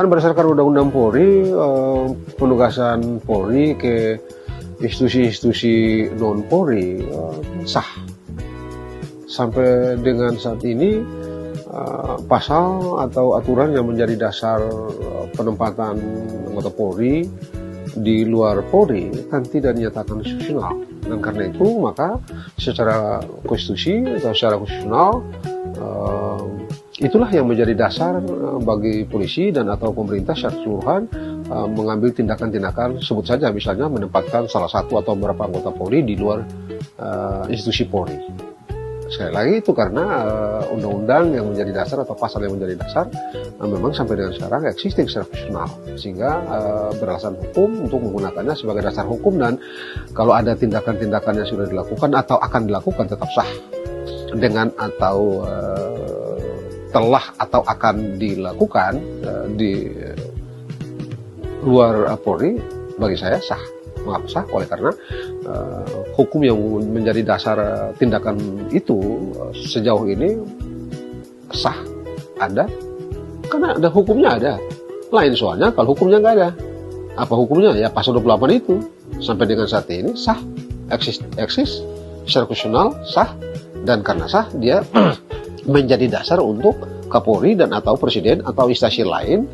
Kan berdasarkan Undang-Undang Polri, penugasan Polri ke institusi-institusi non Polri sah. Sampai dengan saat ini pasal atau aturan yang menjadi dasar penempatan anggota Polri di luar Polri kan tidak dinyatakan konstitusional, dan karena itu maka secara konstitusi atau secara konstitusional itulah yang menjadi dasar bagi polisi dan atau pemerintah secara keseluruhan mengambil tindakan-tindakan, sebut saja misalnya menempatkan salah satu atau beberapa anggota Polri di luar institusi Polri. Sekali lagi itu karena undang-undang yang menjadi dasar atau pasal yang menjadi dasar memang sampai dengan sekarang existing secara konstitusional, sehingga beralasan hukum untuk menggunakannya sebagai dasar hukum, dan kalau ada tindakan-tindakan yang sudah dilakukan atau akan dilakukan tetap sah, dengan atau telah atau akan dilakukan di luar Polri bagi saya sah. Mengapa sah? Oleh karena hukum yang menjadi dasar tindakan itu sejauh ini sah, ada, karena ada hukumnya ada. Lain soalnya kalau hukumnya nggak ada. Apa hukumnya? Ya pasal 28 itu. Sampai dengan saat ini sah, eksis secara konstitusional sah, dan karena sah dia menjadi dasar untuk Kapolri dan atau Presiden atau instansi lain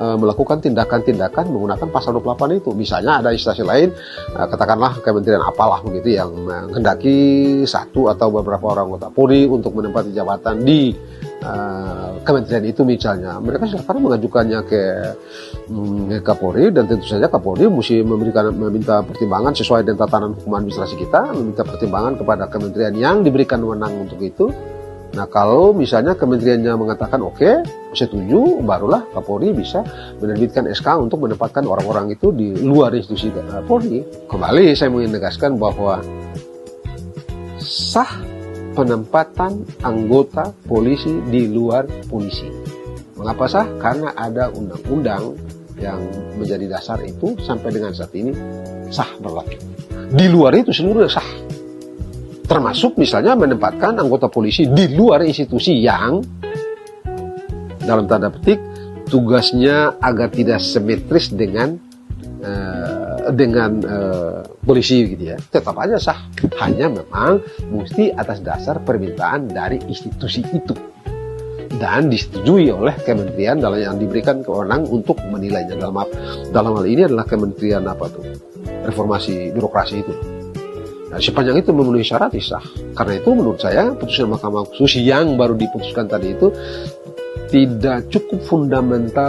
melakukan tindakan-tindakan menggunakan pasal 28 itu. Misalnya ada instansi lain, katakanlah kementerian apalah begitu, yang menghendaki satu atau beberapa orang anggota Polri untuk menempati jabatan di kementerian itu misalnya. Mereka silakan mengajukannya ke Kapolri, dan tentu saja Kapolri mesti meminta pertimbangan sesuai dengan tatanan hukum administrasi kita, meminta pertimbangan kepada kementerian yang diberikan wewenang untuk itu. Nah, kalau misalnya kementeriannya mengatakan oke, setuju, barulah Kapolri bisa menerbitkan SK untuk menempatkan orang-orang itu di luar institusi Polri. Kembali saya ingin menegaskan bahwa sah penempatan anggota polisi di luar polisi. Mengapa sah? Karena ada undang-undang yang menjadi dasar itu sampai dengan saat ini sah berlaku. Di luar itu seluruhnya sah. Termasuk misalnya menempatkan anggota polisi di luar institusi yang dalam tanda petik tugasnya agar tidak simetris dengan polisi gitu ya, tetap aja sah. Hanya memang mesti atas dasar permintaan dari institusi itu dan disetujui oleh kementerian dalam yang diberikan kewenangan untuk menilainya. Dalam hal ini adalah Kementerian Reformasi Birokrasi itu. Nah, sepanjang itu memenuhi syarat sah. Karena itu menurut saya putusan Mahkamah Konstitusi yang baru diputuskan tadi itu tidak cukup fundamental